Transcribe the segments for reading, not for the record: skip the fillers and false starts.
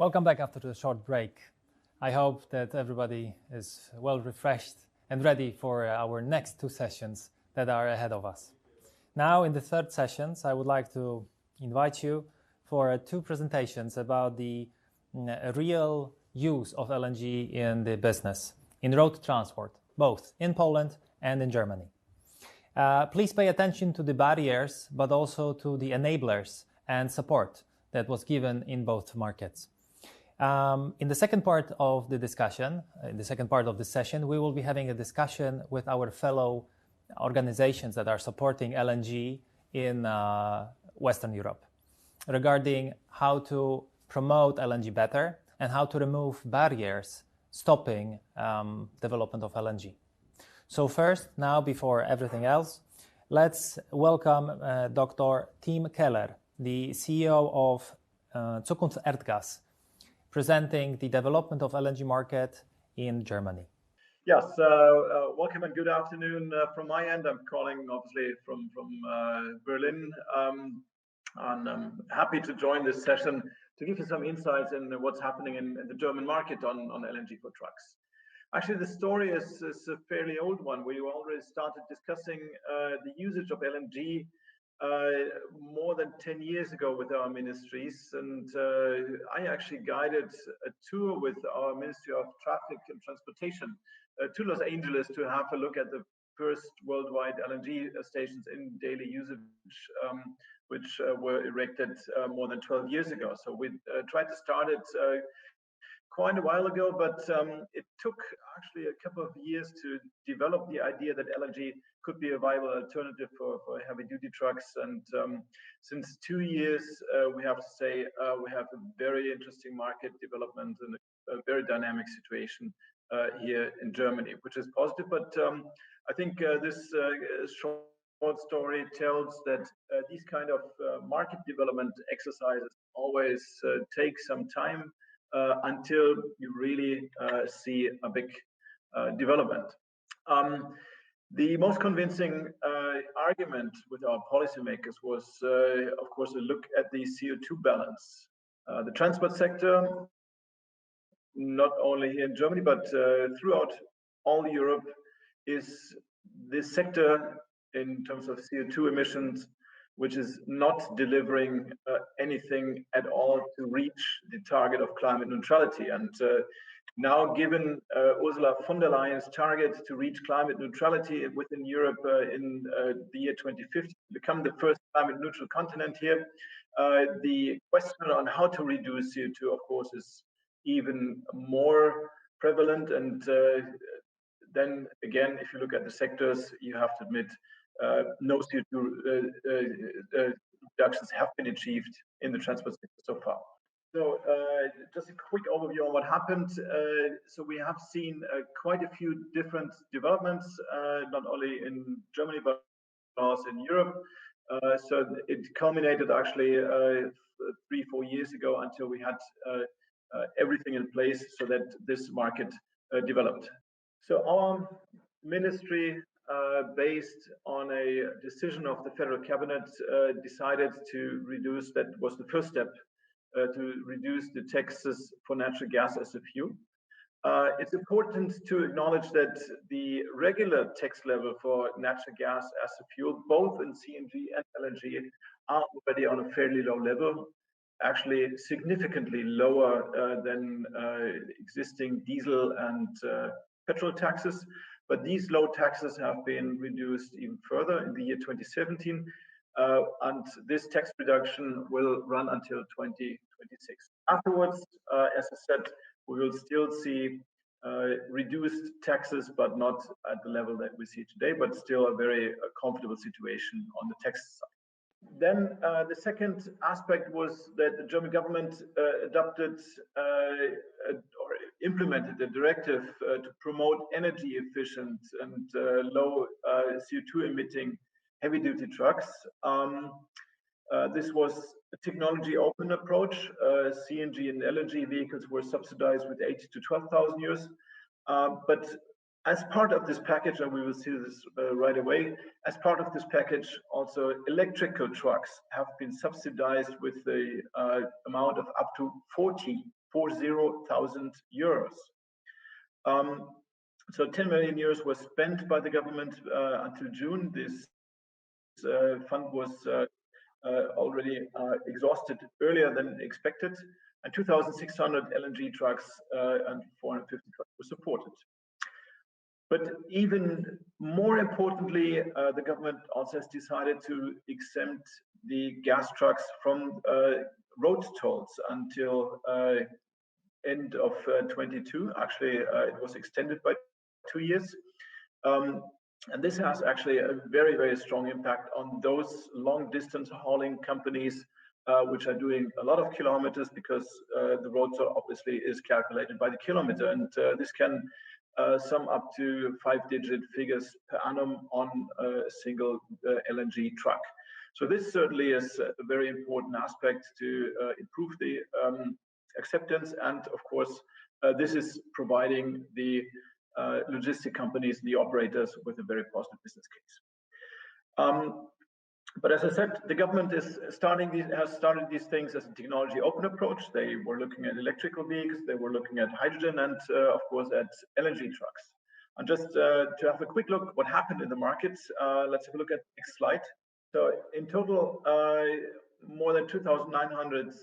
Welcome back after the short break. I hope that everybody is well refreshed and ready for our next two sessions that are ahead of us. Now, in the third sessions, I would like to invite you for two presentations about the real use of LNG in the business, in road transport, both in Poland and in Germany. Please pay attention to the barriers, but also to the enablers and support that was given in both markets. In the second part of the discussion, in the second part of the session, we will be having a discussion with our fellow organizations that are supporting LNG in Western Europe regarding how to promote LNG better and how to remove barriers stopping development of LNG. So first, now before everything else, let's welcome Dr. Tim Keller, the CEO of Zukunft Erdgas, presenting the development of LNG market in Germany. Yes, welcome and good afternoon from my end. I'm calling obviously from Berlin, and I'm happy to join this session to give you some insights in what's happening in the German market on LNG for trucks. Actually, the story is a fairly old one. We already started discussing the usage of LNG more than 10 years ago with our ministries, and I actually guided a tour with our Ministry of Traffic and Transportation to Los Angeles to have a look at the first worldwide LNG stations in daily usage, which were erected more than 12 years ago. So we tried to start it quite a while ago, but it took actually a couple of years to develop the idea that LNG could be a viable alternative for heavy-duty trucks. And since 2 years, we have to say we have a very interesting market development and a very dynamic situation here in Germany, which is positive. But I think this short story tells that these kind of market development exercises always take some time until you really see a big development. The most convincing argument with our policymakers was, of course, a look at the CO2 balance. The transport sector, not only here in Germany, but throughout all Europe, is the sector in terms of CO2 emissions which is not delivering anything at all to reach the target of climate neutrality. And now, given Ursula von der Leyen's target to reach climate neutrality within Europe in the year 2050, become the first climate neutral continent here, the question on how to reduce CO2, of course, is even more prevalent. And then again, if you look at the sectors, you have to admit no CO2 reductions have been achieved in the transport sector so far. So just a quick overview on what happened. So we have seen quite a few different developments, not only in Germany, but also in Europe. So it culminated actually 3-4 years ago until we had everything in place so that this market developed. So our ministry, based on a decision of the federal cabinet, decided to reduce, that was the first step, to reduce the taxes for natural gas as a fuel. It's important to acknowledge that the regular tax level for natural gas as a fuel, both in CNG and LNG, are already on a fairly low level, actually significantly lower than existing diesel and petrol taxes. But these low taxes have been reduced even further in the year 2017. And this tax reduction will run until 2026. Afterwards, as I said, we will still see reduced taxes, but not at the level that we see today, but still a very comfortable situation on the tax side. Then the second aspect was that the German government adopted or implemented a directive to promote energy efficient and low CO2 emitting heavy-duty trucks. This was a technology open approach. CNG and LNG vehicles were subsidized with 8,000 to 12,000 euros. But as part of this package, and we will see this right away, as part of this package, also electrical trucks have been subsidized with the amount of up to 40 40,000 euros. So 10 million euros was spent by the government until June. This fund was already exhausted earlier than expected, and 2,600 LNG trucks and 450 trucks were supported. But even more importantly, the government also has decided to exempt the gas trucks from road tolls until end of 22. Actually, it was extended by 2 years. And this has actually a very, very strong impact on those long distance hauling companies which are doing a lot of kilometers, because the road toll obviously is calculated by the kilometer, and this can sum up to 5-digit figures per annum on a single LNG truck. So this certainly is a very important aspect to improve the acceptance, and of course this is providing the logistic companies, the operators, with a very positive business case. But as I said, the government has started these things as a technology open approach. They were looking at electrical vehicles, they were looking at hydrogen, and of course at LNG trucks. And just to have a quick look what happened in the markets, let's have a look at the next slide. So in total, more than 2,900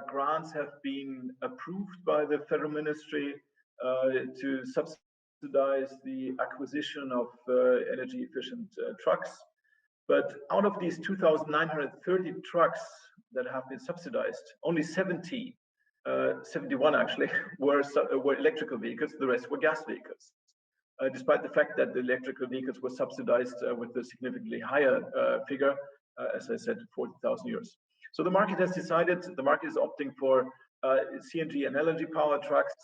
grants have been approved by the Federal Ministry to subsidize the acquisition of energy efficient trucks. But out of these 2,930 trucks that have been subsidized, only 71 actually, were electrical vehicles. The rest were gas vehicles, despite the fact that the electrical vehicles were subsidized with a significantly higher figure, as I said, 40,000 euros. So the market has decided, the market is opting for CNG and LNG powered trucks.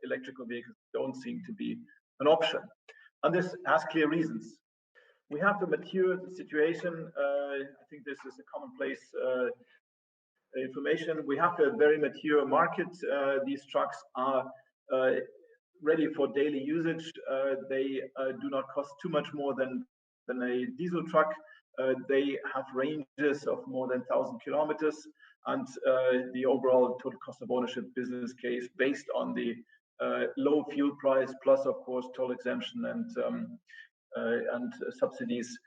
Electrical vehicles don't seem to be an option. And this has clear reasons. We have the mature situation. I think this is a commonplace information. We have a very mature market. These trucks are ready for daily usage. They do not cost too much more than a diesel truck. They have ranges of more than 1,000 kilometers, and the overall total cost of ownership business case, based on the low fuel price plus, of course, toll exemption and subsidies,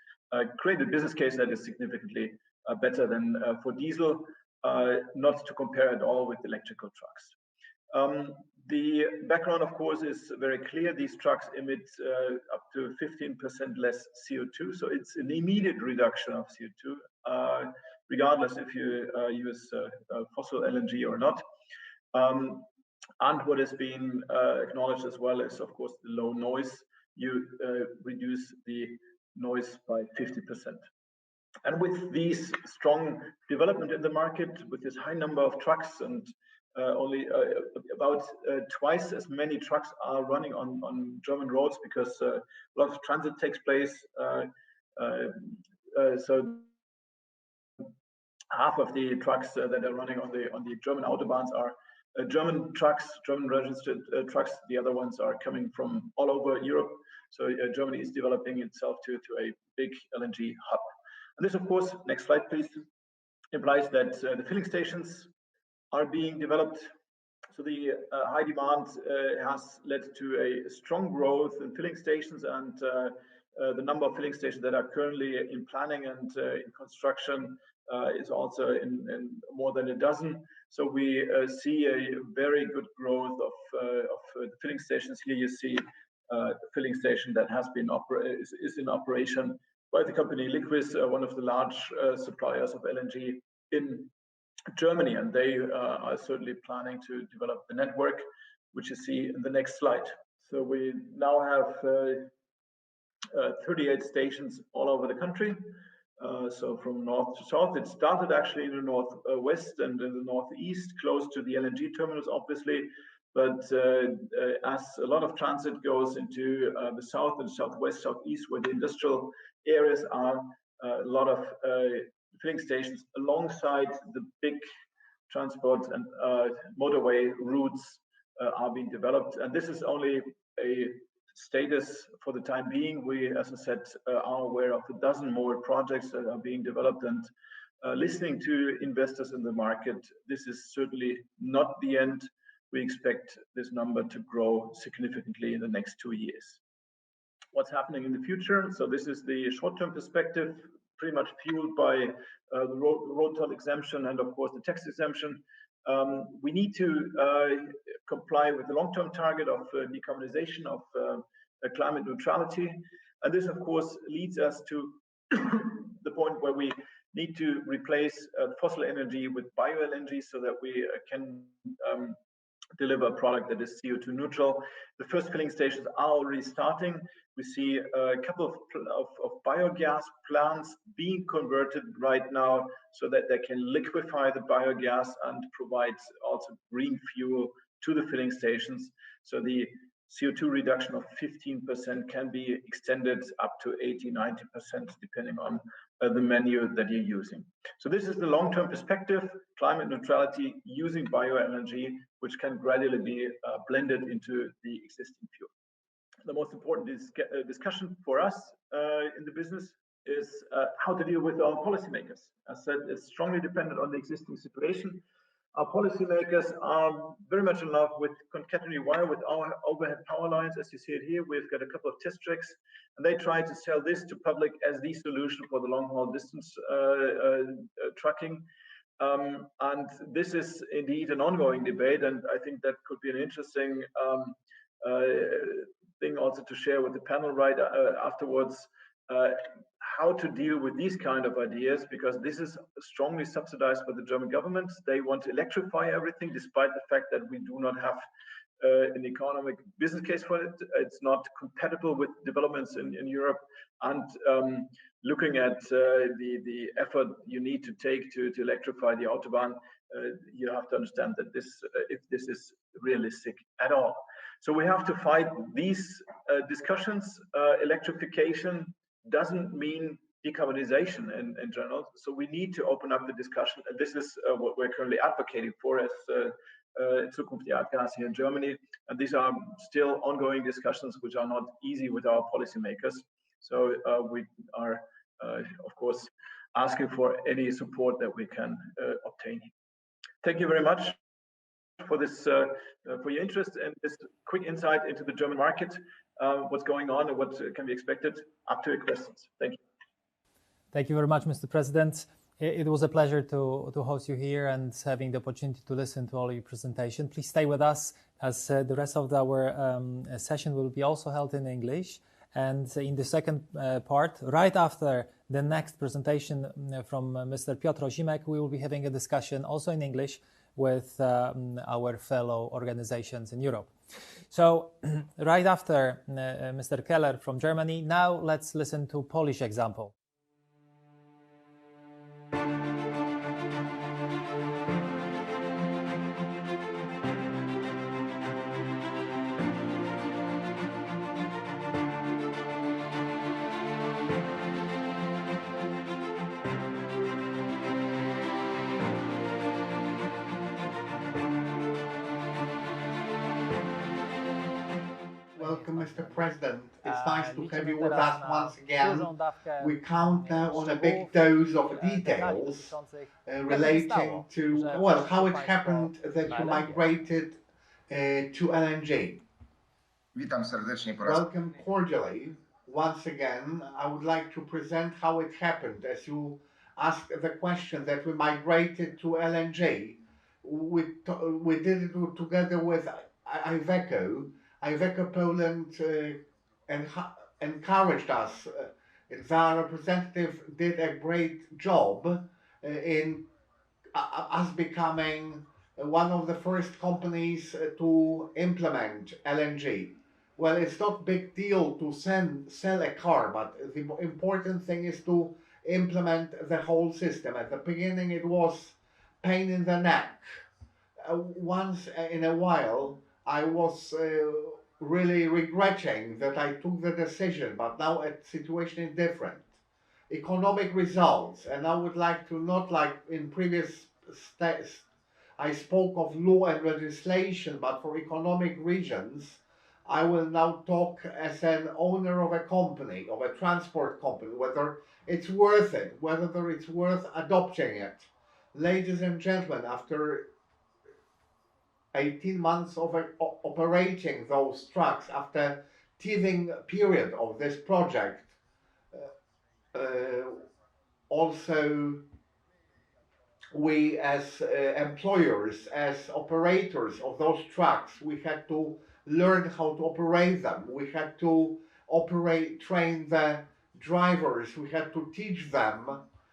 create a business case that is significantly better than for diesel, not to compare at all with electrical trucks. The background, of course, is very clear. These trucks emit up to 15% less CO2, so it's an immediate reduction of CO2, regardless if you use fossil LNG or not. And what has been acknowledged as well is, of course, the low noise. You reduce the noise by 50%. And with these strong development in the market, with this high number of trucks, and only about twice as many trucks are running on German roads, because a lot of transit takes place. So half of the trucks that are running on the German autobahns are German trucks, German registered trucks. The other ones are coming from all over Europe. So Germany is developing itself to a big LNG hub. And this, of course, next slide, please, implies that the filling stations are being developed. So the high demand has led to a strong growth in filling stations, and the number of filling stations that are currently in planning and in construction is also in more than a dozen. So we see a very good growth of the filling stations. Here you see a filling station that has been is in operation by the company Liquid, one of the large suppliers of LNG in Germany, and they are certainly planning to develop the network, which you see in the next slide. So we now have 38 stations all over the country. So from north to south, it started actually in the northwest and in the northeast, close to the LNG terminals, obviously. But as a lot of transit goes into the south and southwest, southeast, where the industrial areas are, a lot of filling stations alongside the big transport and motorway routes are being developed. And this is only a status for the time being. We, as I said, are aware of a dozen more projects that are being developed, and listening to investors in the market, this is certainly not the end. we expect this number to grow significantly in the next 2 years. What's happening in the future? So this is the short-term perspective, pretty much fueled by the road toll exemption and of course the tax exemption. We need to comply with the long-term target of decarbonization of climate neutrality. And this of course leads us to the point where we need to replace fossil energy with bio LNG so that we can deliver a product that is CO2 neutral. The first filling stations are already starting. We see a couple of biogas plants being converted right now so that they can liquefy the biogas and provide also green fuel to the filling stations. So the CO2 reduction of 15% can be extended up to 80-90% depending on the menu that you're using. So this is the long-term perspective, climate neutrality using bio-LNG, which can gradually be blended into the existing fuel. The most important discussion for us in the business is how to deal with our policymakers. As I said, it's strongly dependent on the existing situation. Our policymakers are very much in love with concatenating wire with our overhead power lines. As you see it here, we've got a couple of test tracks, and they try to sell this to public as the solution for the long-haul distance trucking. And this is indeed an ongoing debate, and I think that could be an interesting thing also to share with the panel right afterwards. How to deal with these kind of ideas, because this is strongly subsidized by the German government. They want to electrify everything, despite the fact that we do not have an economic business case for it. It's not compatible with developments in Europe. And looking at the effort you need to take to electrify the Autobahn, you have to understand that if this is realistic at all. So we have to fight these discussions. Electrification doesn't mean decarbonization in general. So we need to open up the discussion. And this is what we're currently advocating for as Zukunft die Erdgas here in Germany. And these are still ongoing discussions, which are not easy with our policymakers. So we are, of course, asking for any support that we can obtain. Thank you very much for this, for your interest and this quick insight into the German market, what's going on and what can be expected. Up to your questions. Thank you. Thank you very much, Mr. President. It was a pleasure to host you here and having the opportunity to listen to all your presentation. Please stay with us, as the rest of our session will be also held in English. And in the second part, right after the next presentation from Mr. Piotr Ozimek, we will be having a discussion also in English with our fellow organizations in Europe. So right after Mr. Keller from Germany, now let's listen to Polish example. Welcome, Mr. President. It's nice to have you with us once again. We count now on a big dose of details relating to, well, how it happened that you migrated to LNG. Witam serdecznie po raz. Welcome cordially. Once again, I would like to present how it happened. As you asked the question that we migrated to LNG, we did it together with Iveco. Iveco Poland encouraged us. Their representative did a great job in us becoming one of the first companies to implement LNG. Well, it's not a big deal to sell a car, but the important thing is to implement the whole system. At the beginning, it was pain in the neck. Once in a while, I was really regretting that I took the decision, but now the situation is different. Economic results, and I would like to, not like in previous steps, I spoke of law and legislation, but for economic reasons, I will now talk as an owner of a company, of a transport company, whether it's worth it, whether it's worth adopting it. Ladies and gentlemen, after 18 months of operating those trucks, after teething period of this project, also we as employers, as operators of those trucks, we had to learn how to operate them. We had to train the drivers. We had to teach them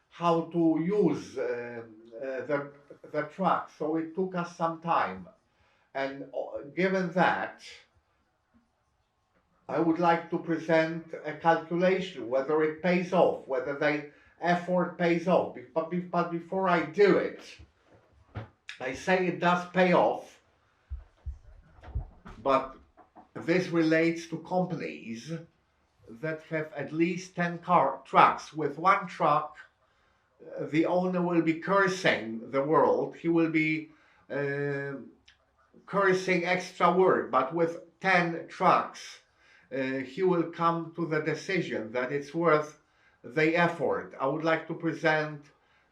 how to use the truck. So it took us some time. And given that, I would like to present a calculation, whether it pays off, whether the effort pays off. But before I do it, I say it does pay off, but this relates to companies that have at least 10 trucks. With one truck, the owner will be cursing the world. He will be cursing extra work, but with 10 trucks, he will come to the decision that it's worth the effort. I would like to present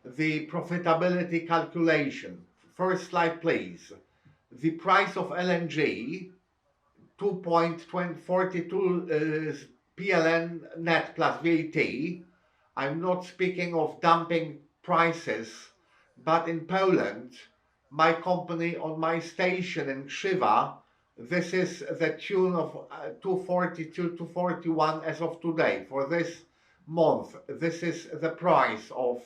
the profitability calculation. First slide, please. The price of LNG, 2.42 PLN net plus VAT. I'm not speaking of dumping prices, but in Poland, my company on my station in Krzywa, this is the tune of 242, 241 as of today. For this month, this is the price of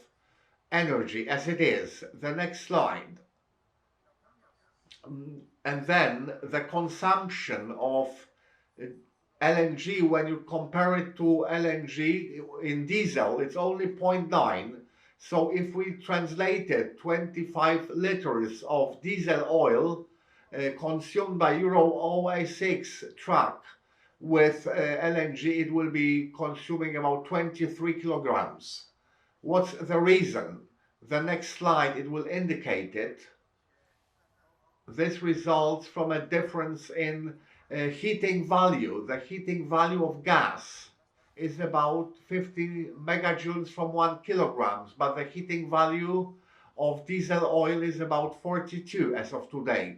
energy as it is. The next slide. And then the consumption of LNG, when you compare it to LNG in diesel, it's only 0.9. So if we translated 25 liters of diesel oil consumed by Euro 006 truck with LNG, it will be consuming about 23 kilograms. What's the reason? The next slide, it will indicate it. This results from a difference in heating value. The heating value of gas is about 50 megajoules from 1 kilograms, but the heating value of diesel oil is about 42 as of today.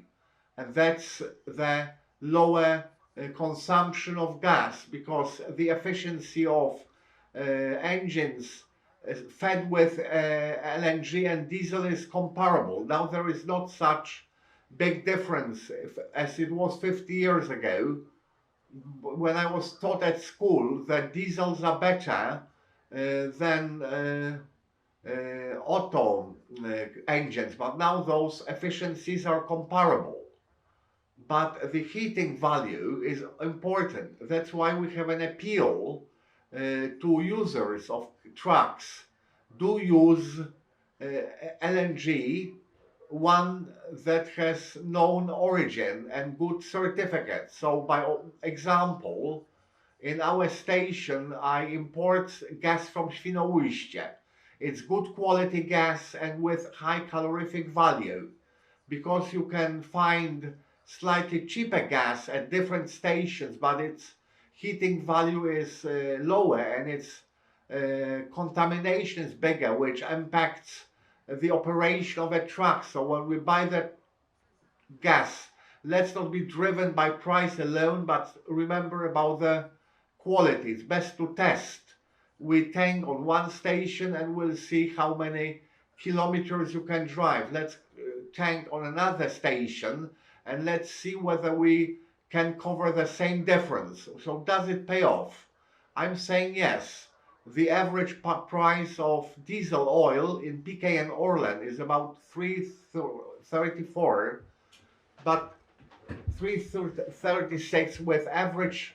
And that's the lower consumption of gas, because the efficiency of engines fed with LNG and diesel is comparable. Now there is not such big difference as it was 50 years ago, when I was taught at school that diesels are better than auto engines, but now those efficiencies are comparable. But the heating value is important. That's why we have an appeal to users of trucks. Do use LNG, one that has known origin and good certificate. So by example, in our station, I import gas from Świnoujście. It's good quality gas and with high calorific value, because you can find slightly cheaper gas at different stations, but its heating value is lower and its contamination is bigger, which impacts the operation of a truck. So when we buy the gas, let's not be driven by price alone, but remember about the quality. It's best to test. We tank on one station and we'll see how many kilometers you can drive. Let's tank on another station and let's see whether we can cover the same difference. So does it pay off? I'm saying yes. The average price of diesel oil in PKN Orlen is about 3.34, but 3.36 with average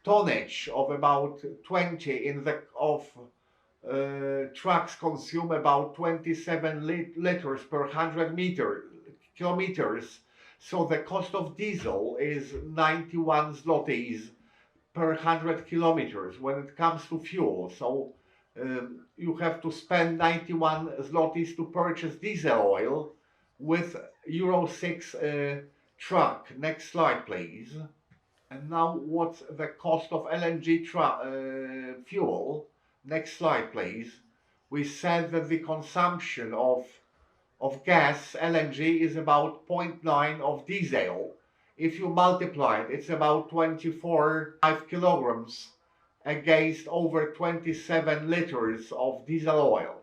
tonnage of about 20 in the trucks consume about 27 liters per 100 kilometers. So the cost of diesel is 91 zlotys per 100 kilometers when it comes to fuel. So you have to spend 91 zlotys to purchase diesel oil with Euro 6 truck. Next slide, please. And now what's the cost of LNG fuel? Next slide, please. We said that the consumption of of gas, LNG, is about 0.9 of diesel. If you multiply it, it's about 24.5 kilograms against over 27 liters of diesel oil.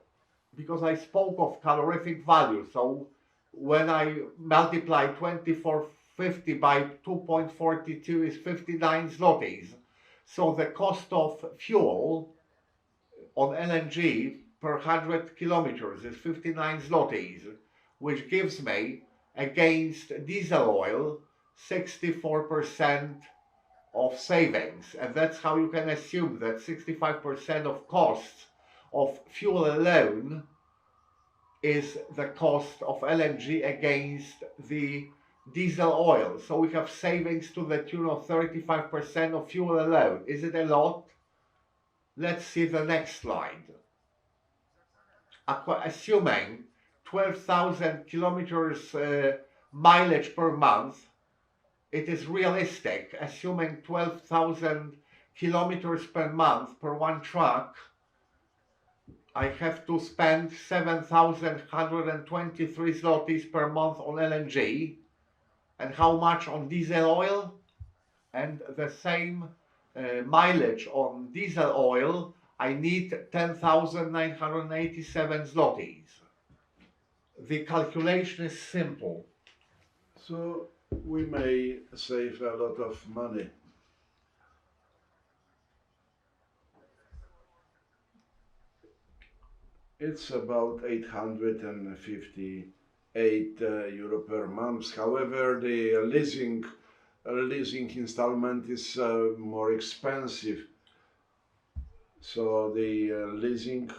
Because I spoke of calorific value, so when I multiply 2450 by 2.42 is 59 zlotys. So the cost of fuel on LNG per 100 kilometers is 59 zlotys, which gives me, against diesel oil, 64% of savings. And that's how you can assume that 65% of costs of fuel alone is the cost of LNG against the diesel oil. So we have savings to the tune of 35% of fuel alone. Is it a lot? Let's see the next slide. Assuming 12,000 kilometers mileage per month, it is realistic, assuming 12,000 kilometers per month per one truck, I have to spend 7,123 zlotys per month on LNG. And how much on diesel oil? And the same mileage on diesel oil, I need 10,987 zlotys. The calculation is simple. So we may save a lot of money. It's about 858 euro per month. However, the leasing installment is more expensive. So the leasing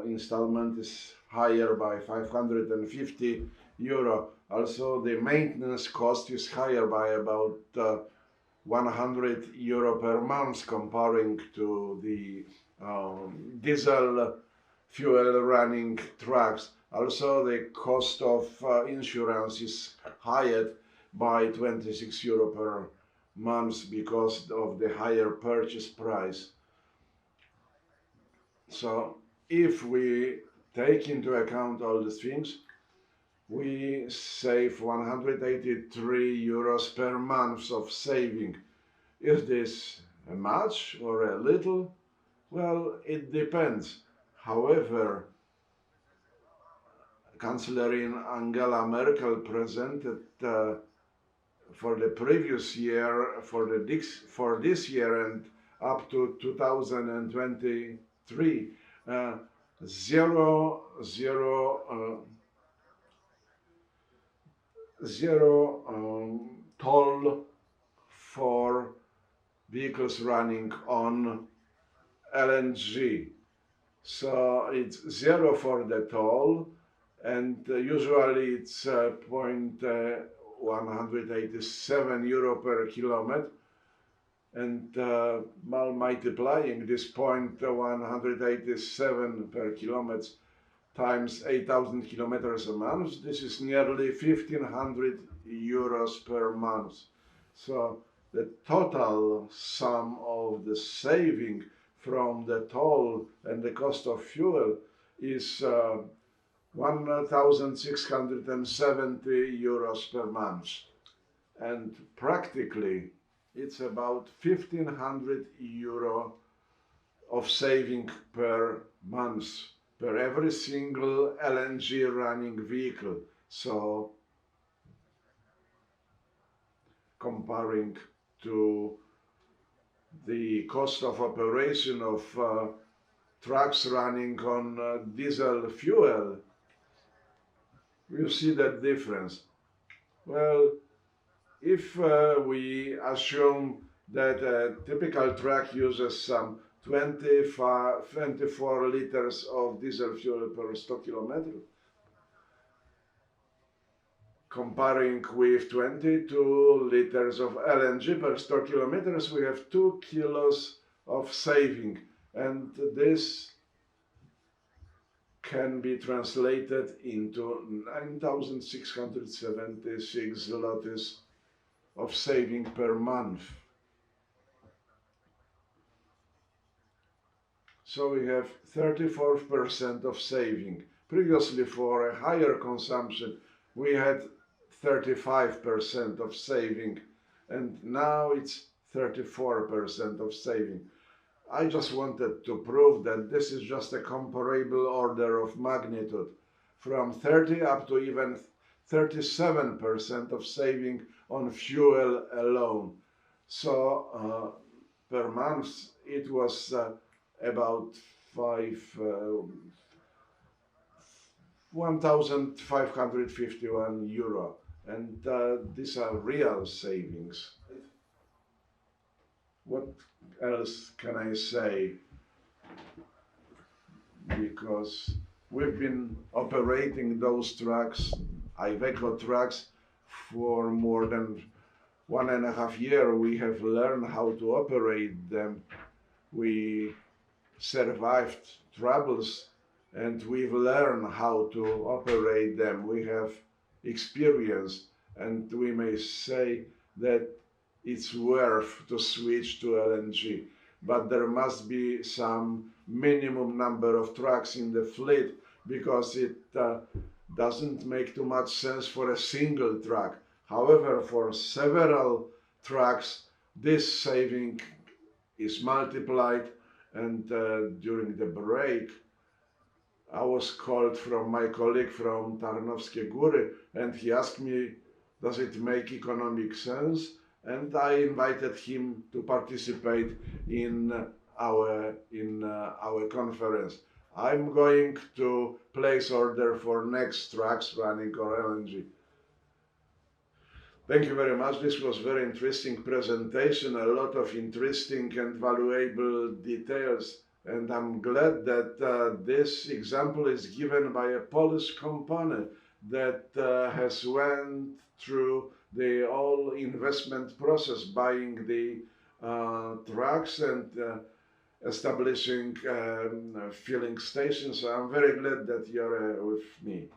installment is higher by 550 euro. Also, the maintenance cost is higher by about 100 euro per month, comparing to the diesel fuel running trucks. Also, the cost of insurance is higher by 26 euro per month because of the higher purchase price. So if we take into account all these things, we save 183 euros per month of saving. Is this much or a little? Well, it depends. However, Chancellor Angela Merkel presented for the previous year, for this year and up to 2023, zero toll for vehicles running on LNG. So it's zero for the toll, and usually it's 187 euro per kilometer. And multiplying this 187 per kilometer times 8,000 kilometers a month, this is nearly 1,500 euros per month. So the total sum of the saving from the toll and the cost of fuel is 1,670 euros per month. And practically, it's about 1,500 euro of saving per month per every single LNG running vehicle. So comparing to the cost of operation of trucks running on diesel fuel, you see that difference. Well, if we assume that a typical truck uses some 24 liters of diesel fuel per 100 kilometers, comparing with 22 liters of LNG per 100 kilometers, we have 2 kilos of saving. And this can be translated into 9,676 zlotys of saving per month. So we have 34% of saving. Previously, for a higher consumption, we had 35% of saving, and now it's 34% of saving. I just wanted to prove that this is just a comparable order of magnitude, from 30 up to even 37% of saving on fuel alone. So per month it was about 1,551 euro, and these are real savings. What else can I say? Because we've been operating those trucks, Iveco trucks, for more than 1.5 years. We have learned how to operate them. We survived troubles, and we've learned how to operate them. We have experience, and we may say that it's worth to switch to LNG. But there must be some minimum number of trucks in the fleet, because it doesn't make too much sense for a single truck. However, for several trucks, this saving is multiplied. And during the break, I was called from my colleague from Tarnowskie Góry, and he asked me, does it make economic sense? And I invited him to participate in our conference. I'm going to place order for next trucks running on LNG. Thank you very much. This was very interesting presentation, a lot of interesting and valuable details. And I'm glad that this example is given by a Polish company that has went through the whole investment process, buying the trucks and establishing filling stations. So I'm very glad that you're with me.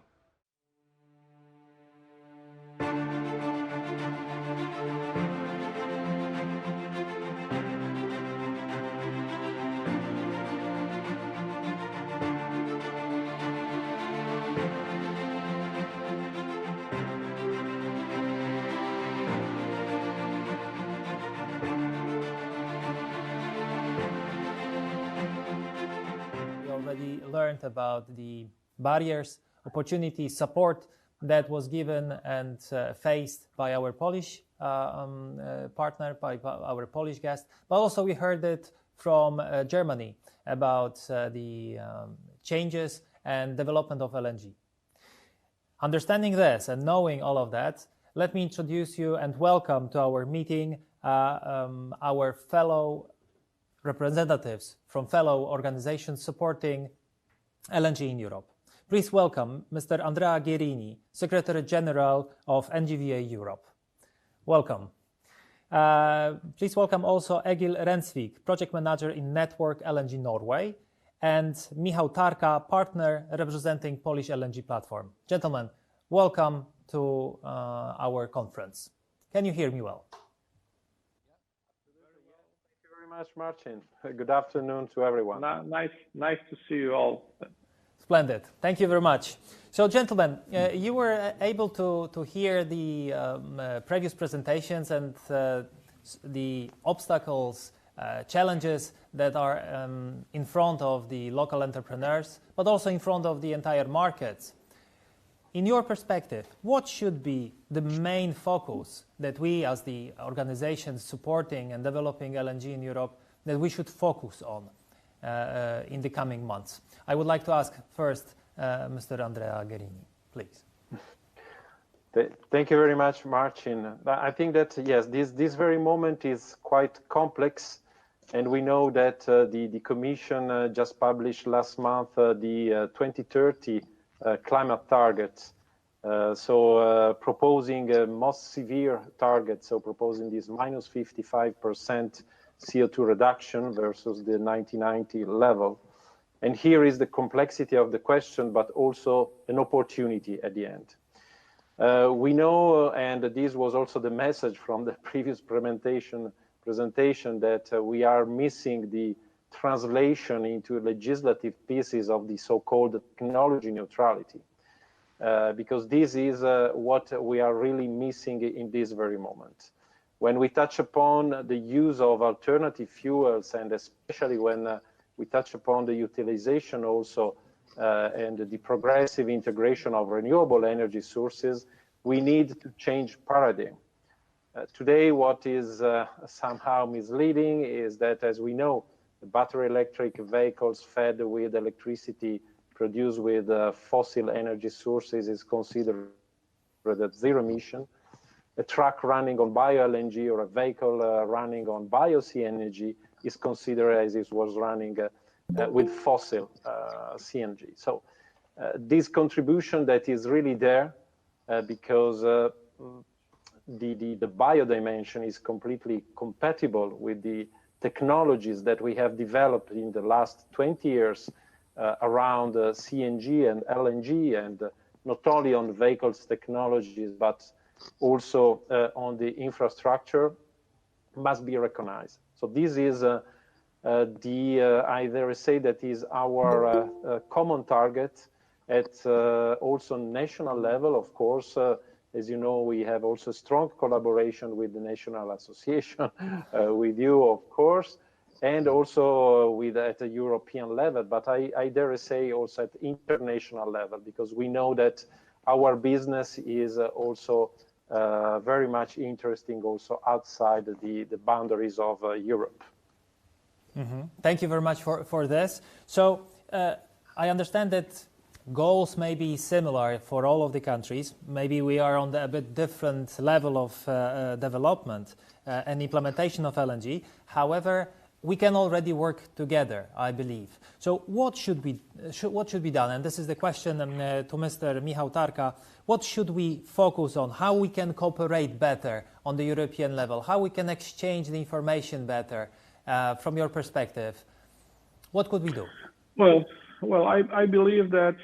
Learned about the barriers, opportunities, support that was given and faced by our Polish partner, by our Polish guest, but also we heard it from Germany about the changes and development of LNG. Understanding this and knowing all of that, let me introduce you and welcome to our meeting our fellow representatives from fellow organizations supporting LNG in Europe. Please welcome Mr. Andrea Gherini, Secretary General of NGVA Europe. Welcome. Please welcome also Egil Rensvik, Project Manager in Network LNG Norway, and Michał Tarka, Partner representing Polish LNG Platform. Gentlemen, welcome to our conference. Can you hear me well? Much, Marcin. Good afternoon to everyone. Nice to see you all. Splendid. Thank you very much. So, gentlemen, you were able to hear the previous presentations and the obstacles, challenges that are in front of the local entrepreneurs, but also in front of the entire markets. In your perspective, what should be the main focus that we as the organizations supporting and developing LNG in Europe, that we should focus on in the coming months? I would like to ask first Mr. Andrea Gherini, please. Thank you very much, Marcin. I think that, yes, this very moment is quite complex, and we know that the Commission just published last month the 2030 climate targets, proposing a most severe target, so proposing this minus 55% CO2 reduction versus the 1990 level. And here is the complexity of the question, but also an opportunity at the end. We know, and this was also the message from the previous presentation, that we are missing the translation into legislative pieces of the so-called technology neutrality, because this is what we are really missing in this very moment. When we touch upon the use of alternative fuels, and especially when we touch upon the utilization also and the progressive integration of renewable energy sources, we need to change paradigm. Today, what is somehow misleading is that, as we know, the battery electric vehicles fed with electricity produced with fossil energy sources is considered at zero emission. A truck running on bio-LNG or a vehicle running on bio-CNG is considered as it was running with fossil CNG. So this contribution that is really there because the bio dimension is completely compatible with the technologies that we have developed in the last 20 years around CNG and LNG, and not only on vehicles technologies, but also on the infrastructure, must be recognized. So this is I dare say that is our common target at also national level. Of course, as you know, we have also strong collaboration with the National Association, with you, of course, and also with at the European level, but I dare say also at international level, because we know that our business is also very much interesting also outside the boundaries of Europe. Mm-hmm. Thank you very much for this. So I understand that goals may be similar for all of the countries. Maybe we are on a bit different level of development and implementation of LNG. However, we can already work together, I believe. So what should be done? And this is the question to Mr. Michał Tarka. What should we focus on? How we can cooperate better on the European level? How we can exchange the information better? From your perspective, what could we do? Well, I believe that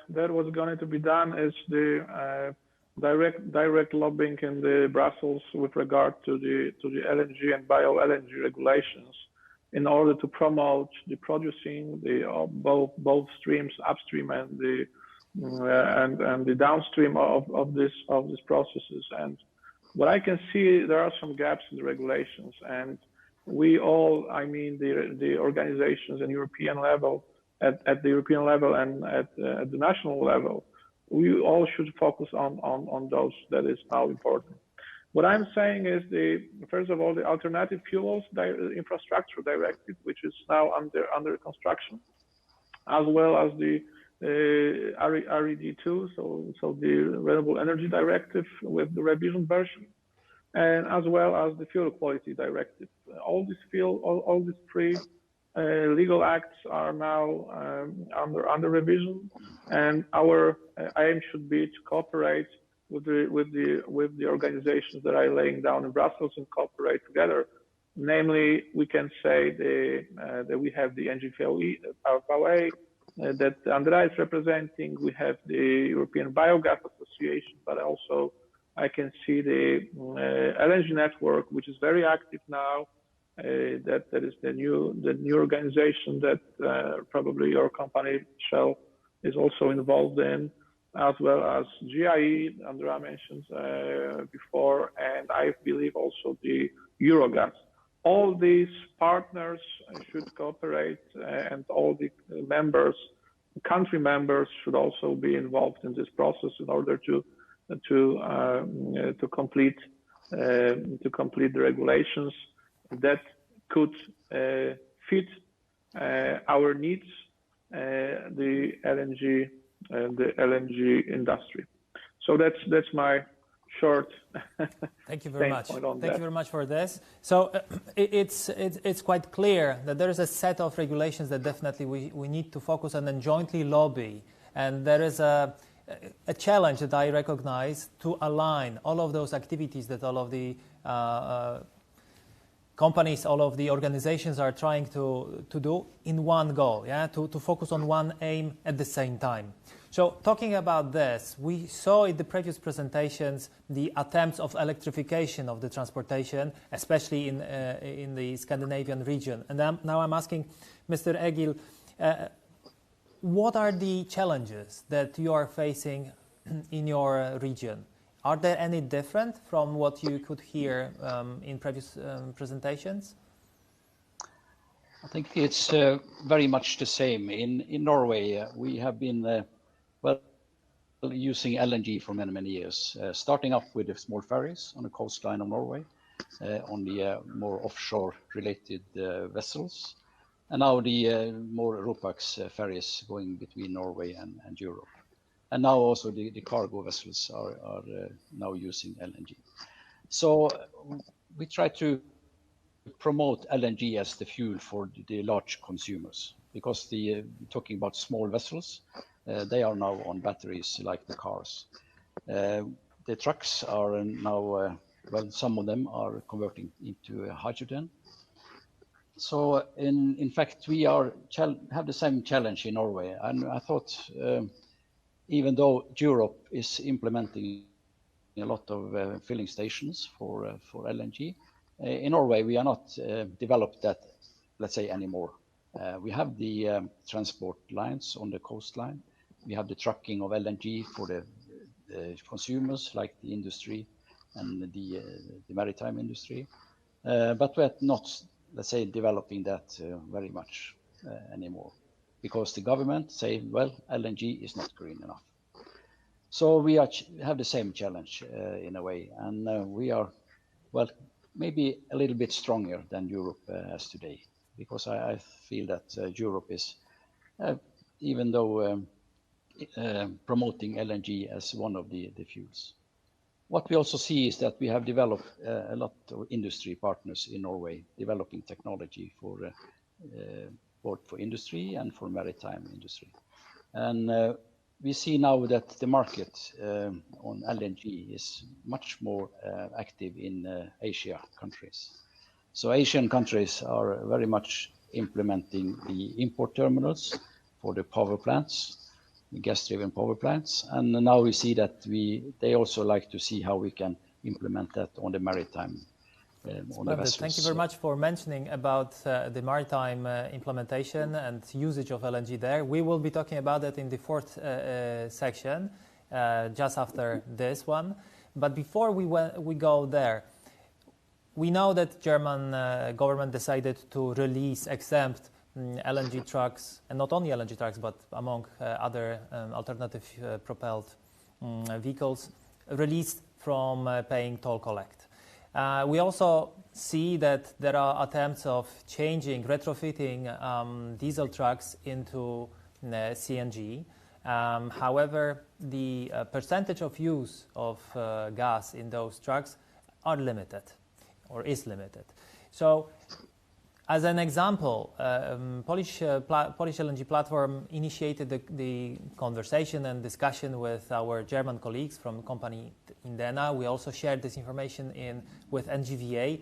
that what's going to be done is the direct lobbying in the Brussels with regard to the LNG and bio LNG regulations, in order to promote the producing both streams, upstream and the downstream of these processes. And what I can see, there are some gaps in the regulations, and we all, I mean the organizations at European level, at the European level and at the national level, we all should focus on those. That is now important. What I'm saying is first of all, the alternative fuels infrastructure directive, which is now under construction, as well as the RED2, so the renewable energy directive with the revision version, and as well as the fuel quality directive. All these three legal acts are now under revision, and our aim should be to cooperate with the organizations that are laying down in Brussels and cooperate together. Namely, we can say that we have the NGVOA that Andrea is representing. We have the European Biogas Association, but also I can see the LNG network, which is very active now. That is the new organization that probably your company Shell is also involved in, as well as GIE, Andrea mentioned before, and I believe also the Eurogas. All these partners should cooperate, and all the country members should also be involved in this process in order to complete the regulations that could fit our needs, the LNG industry. So that's my short. Thank you very much. Thank you very much for this. So it's quite clear that there is a set of regulations that definitely we need to focus on and jointly lobby, and there is a challenge that I recognize to align all of those activities that all of the companies, all of the organizations are trying to do in one goal, to focus on one aim at the same time. So talking about this, we saw in the previous presentations the attempts of electrification of the transportation, especially in the Scandinavian region. And now I'm asking Mr. Egil, what are the challenges that you are facing in your region? Are there any different from what you could hear in previous presentations? I think it's very much the same. In Norway, we have been using LNG for many years, starting up with the small ferries on the coastline of Norway, on the more offshore-related vessels, and now the more RoPax ferries going between Norway and Europe. And now also the cargo vessels are now using LNG. So we try to promote LNG as the fuel for the large consumers, because talking about small vessels, they are now on batteries like the cars. The trucks are now, some of them are converting into hydrogen. So in fact, we have the same challenge in Norway. And I thought, even though Europe is implementing a lot of filling stations for LNG, in Norway we are not developed that, let's say, anymore. We have the transport lines on the coastline. We have the trucking of LNG for the consumers, like the industry and the maritime industry. But we're not, let's say, developing that very much anymore, because the government say, well, LNG is not green enough. So we have the same challenge in a way, and we are, maybe a little bit stronger than Europe as today, because I feel that Europe is, even though promoting LNG as one of the fuels. What we also see is that we have developed a lot of industry partners in Norway, developing technology for both for industry and for maritime industry. And we see now that the market on LNG is much more active in Asia countries. So Asian countries are very much implementing the import terminals for the power plants, the gas-driven power plants. And now we see that they also like to see how we can implement that on the maritime, on the vessels. Thank you very much for mentioning about the maritime implementation and usage of LNG there. We will be talking about that in the fourth section, just after this one. But before we go there, we know that German government decided to exempt LNG trucks, and not only LNG trucks, but among other alternative propelled vehicles, released from paying toll collect. We also see that there are attempts of retrofitting diesel trucks into CNG. However, the percentage of use of gas in those trucks are limited, or is limited. So, as an example, Polish LNG platform initiated the conversation and discussion with our German colleagues from company Indena. We also shared this information with NGVA.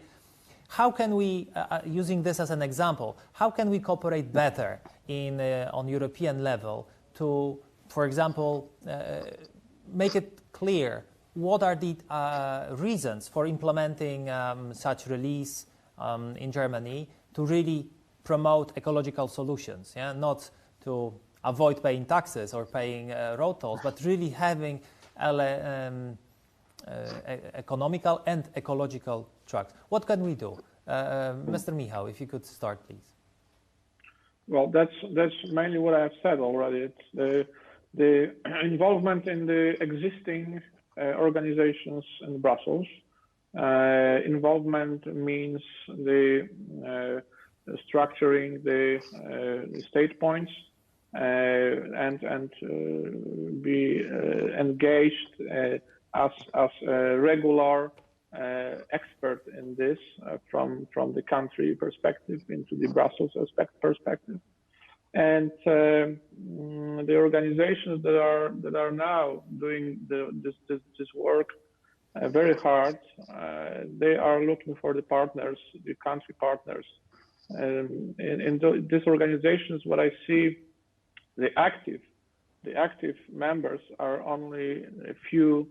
How can we, using this as an example, how can we cooperate better on European level to, for example, make it clear what are the reasons for implementing such release in Germany, to really promote ecological solutions, not to avoid paying taxes or paying road tolls, but really having economical and ecological trucks. What can we do? Mr. Michał, if you could start, please. Well, that's mainly what I have said already. It's the involvement in the existing organizations in Brussels. Involvement means the structuring the state points and be engaged as a regular expert in this from the country perspective into the Brussels perspective. And the organizations that are now doing this work very hard. They are looking for the partners, the country partners. In these organizations, what I see, the active members are only a few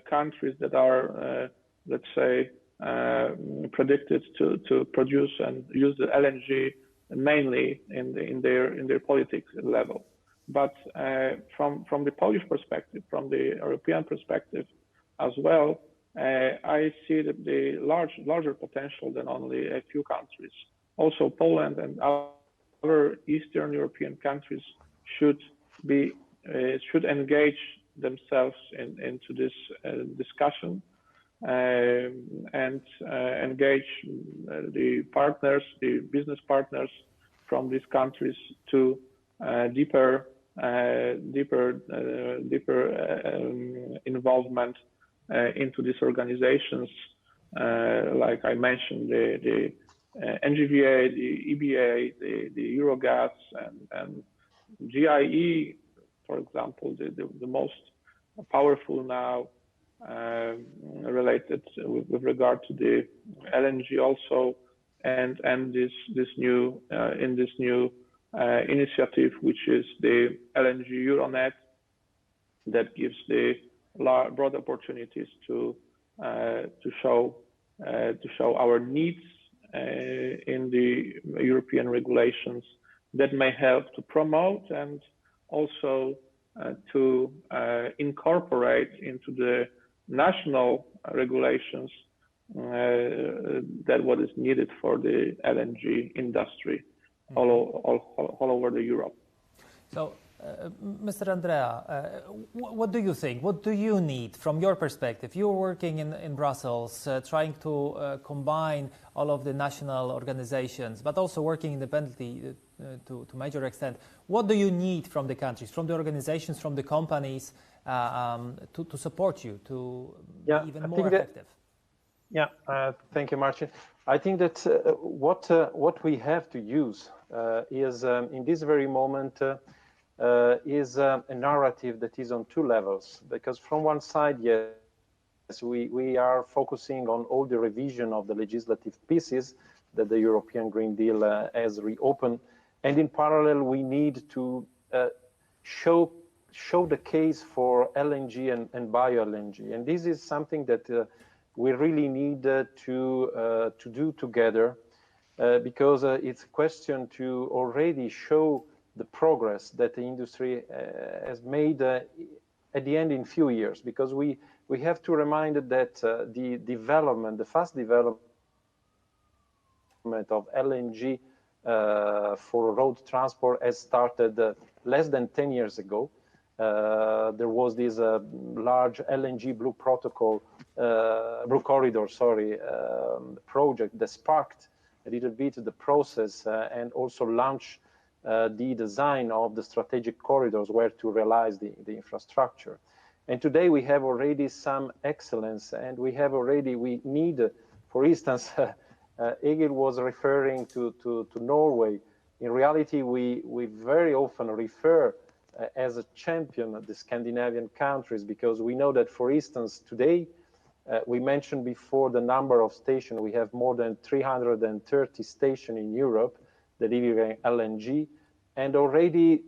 countries that are, let's say, predicted to produce and use the LNG mainly in their politics level. But from the Polish perspective, from the European perspective as well, I see that the larger potential than only a few countries. Also, Poland and other Eastern European countries should engage themselves into this discussion and engage the partners, the business partners from these countries to deeper involvement into these organizations. Like I mentioned, the NGVA, the EBA, the Eurogas, and GIE, for example, the most powerful now, related with regard to the LNG also, and this new initiative, which is the LNG Euronet, that gives the broad opportunities to show our needs in the European regulations that may help to promote and also to incorporate into the national regulations that what is needed for the LNG industry all over the Europe. So, Mr. Andrea, what do you think? What do you need from your perspective? You're working in Brussels, trying to combine all of the national organizations, but also working independently to major extent. What do you need from the countries, from the organizations, from the companies to support you to be even more effective? Thank you, Marcin. I think that what we have to use is in this very moment is a narrative that is on two levels. Because from one side, yes, we are focusing on all the revision of the legislative pieces that the European Green Deal has reopened, and in parallel, we need to show the case for LNG and bio-LNG, and this is something that we really need to do together, because it's a question to already show the progress that the industry has made at the end in few years, because we have to remind that the fast development of LNG for road transport has started less than 10 years ago. There was this large LNG blue corridor project that sparked a little bit the process and also launched the design of the strategic corridors where to realize the infrastructure. And today we have already some excellence, and we need, for instance, Egil was referring to Norway. In reality, we very often refer as a champion of the Scandinavian countries, because we know that, for instance, today, we mentioned before the number of stations. We have more than 330 stations in Europe delivering LNG, and already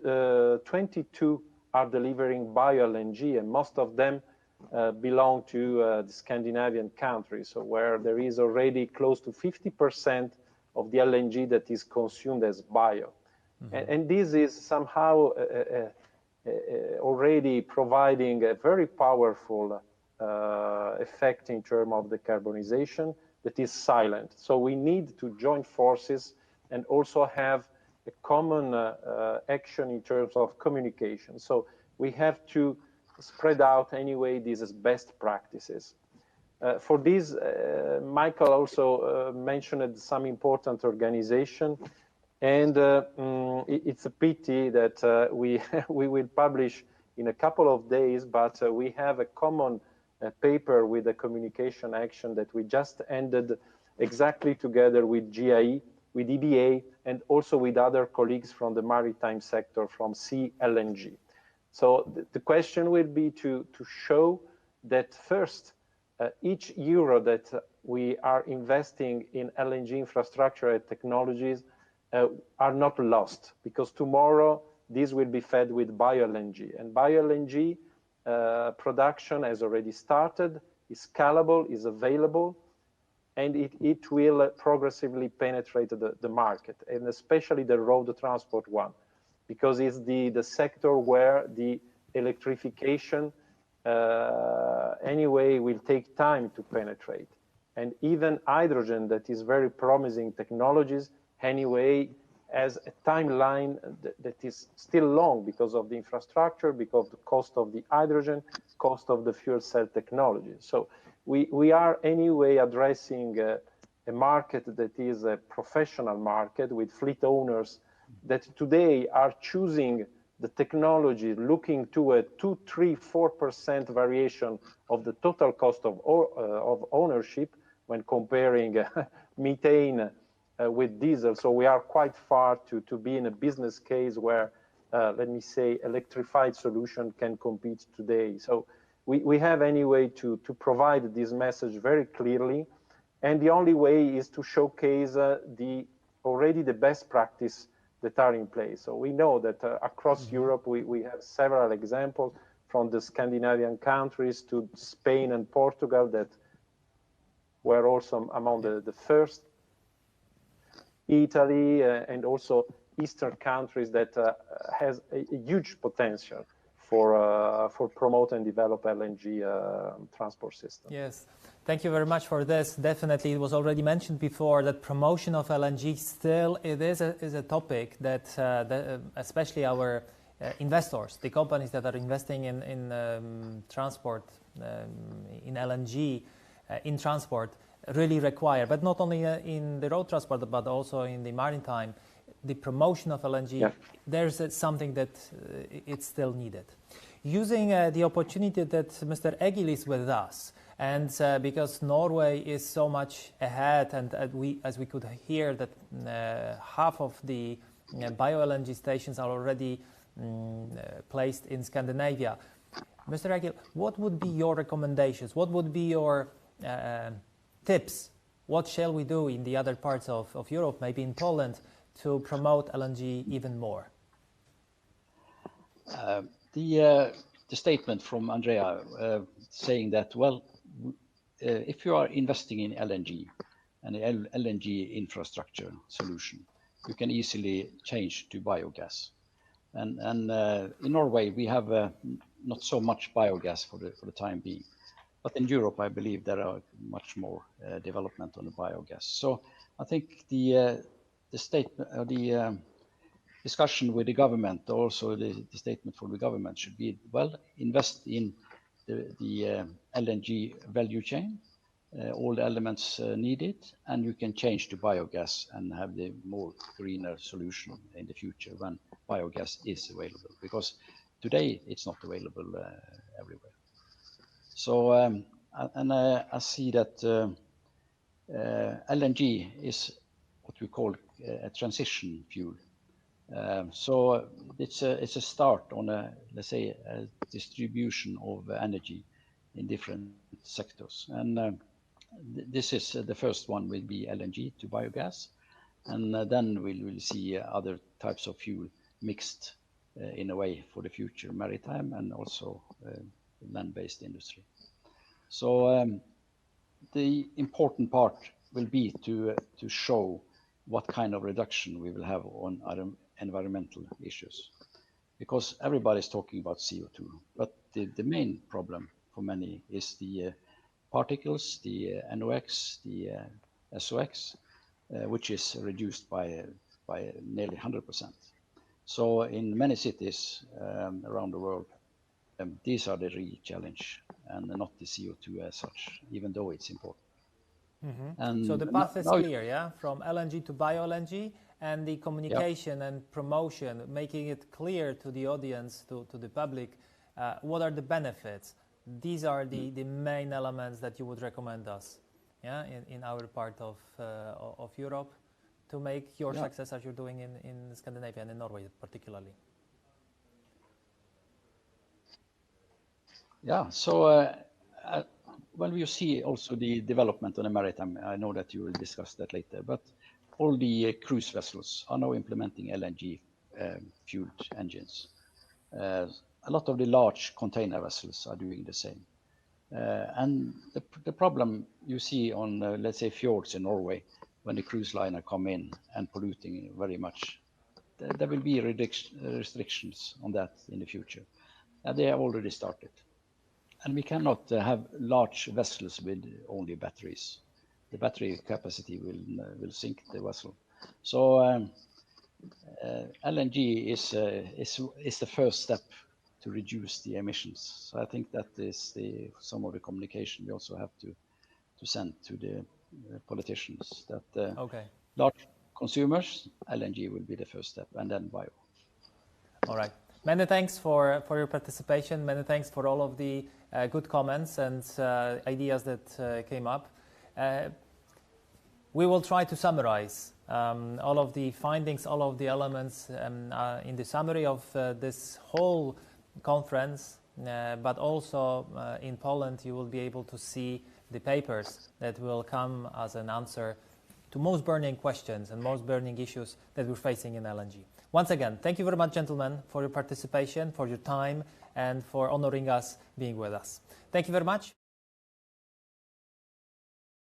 22 are delivering bio-LNG, and most of them belong to the Scandinavian countries, so where there is already close to 50% of the LNG that is consumed as bio. And this is somehow already providing a very powerful effect in terms of decarbonization that is silent. So we need to join forces and also have a common action in terms of communication. So we have to spread out anyway these as best practices. For this, Michael also mentioned some important organization, and it's a pity that we will publish in a couple of days, but we have a common paper with a communication action that we just ended exactly together with GIE, with EBA, and also with other colleagues from the maritime sector from LNG. So the question will be to show that first, each euro that we are investing in LNG infrastructure and technologies are not lost, because tomorrow this will be fed with bio-LNG. And bio-LNG production has already started, is scalable, is available, and it will progressively penetrate the market, and especially the road transport one, because it's the sector where the electrification anyway will take time to penetrate. And even hydrogen, that is very promising technologies, anyway has a timeline that is still long because of the infrastructure, because of the cost of the hydrogen, cost of the fuel cell technology. So we are anyway addressing a market that is a professional market with fleet owners that today are choosing the technology, looking to a 2, 3, 4% variation of the total cost of ownership when comparing methane with diesel. So we are quite far to be in a business case where, let me say, electrified solution can compete today. So we have anyway to provide this message very clearly. And the only way is to showcase already the best practice that are in place. So we know that across Europe, we have several examples from the Scandinavian countries to Spain and Portugal that were also among the first. Italy and also Eastern countries that has a huge potential for promote and develop LNG transport system. Yes, thank you very much for this. Definitely, it was already mentioned before that promotion of LNG still is a topic that especially our investors, the companies that are investing in transport, in LNG, in transport, really require, but not only in the road transport, but also in the maritime, the promotion of LNG. Yeah. There's something that it's still needed. Using the opportunity that Mr. Egil is with us, and because Norway is so much ahead, and as we could hear that half of the bio-LNG stations are already placed in Scandinavia. Mr. Egil, what would be your recommendations? What would be your tips? What shall we do in the other parts of Europe, maybe in Poland, to promote LNG even more? The statement from Andrea saying that, well, if you are investing in LNG and LNG infrastructure solution, you can easily change to biogas. And in Norway, we have not so much biogas for the time being. But in Europe, I believe there are much more development on the biogas. So I think the statement, the discussion with the government, also the statement for the government should be, well, invest in the LNG value chain, all the elements needed, and you can change to biogas and have the more greener solution in the future when biogas is available, because today it's not available everywhere. So, I see that LNG is what we call a transition fuel. So it's a start on let's say, a distribution of energy in different sectors. And this is the first one will be LNG to biogas. And then we'll see other types of fuel mixed in a way for the future, maritime and also land-based industry. So the important part will be to show what kind of reduction we will have on other environmental issues, because everybody's talking about CO2, but the main problem for many is the particles, the NOx, the SOx, which is reduced by nearly 100%. So in many cities around the world, these are the real challenge, and not the CO2 as such, even though it's important. Mm-hmm. And so the path is clear, yeah, from LNG to bio-LNG, and the communication and promotion, making it clear to the audience, to the public, what are the benefits. These are the main elements that you would recommend us, yeah, in our part of Europe, to make your success as you're doing in Scandinavia and in Norway particularly. Yeah, so when you see also the development on the maritime, I know that you will discuss that later, but all the cruise vessels are now implementing LNG fueled engines. A lot of the large container vessels are doing the same. And the problem you see on, let's say, fjords in Norway, when the cruise liner come in and polluting very much, there will be restrictions on that in the future. And they have already started. And we cannot have large vessels with only batteries. The battery capacity will sink the vessel. So LNG is the first step to reduce the emissions. So I think that is some of the communication we also have to send to the politicians, that large consumers, LNG will be the first step, and then bio. All right. Many thanks for your participation. Many thanks for all of the good comments and ideas that came up. We will try to summarize all of the findings, all of the elements in the summary of this whole conference, but also in Poland you will be able to see the papers that will come as an answer to most burning questions and most burning issues that we're facing in LNG. Once again, thank you very much, gentlemen, for your participation, for your time, and for honoring us being with us. Thank you very much.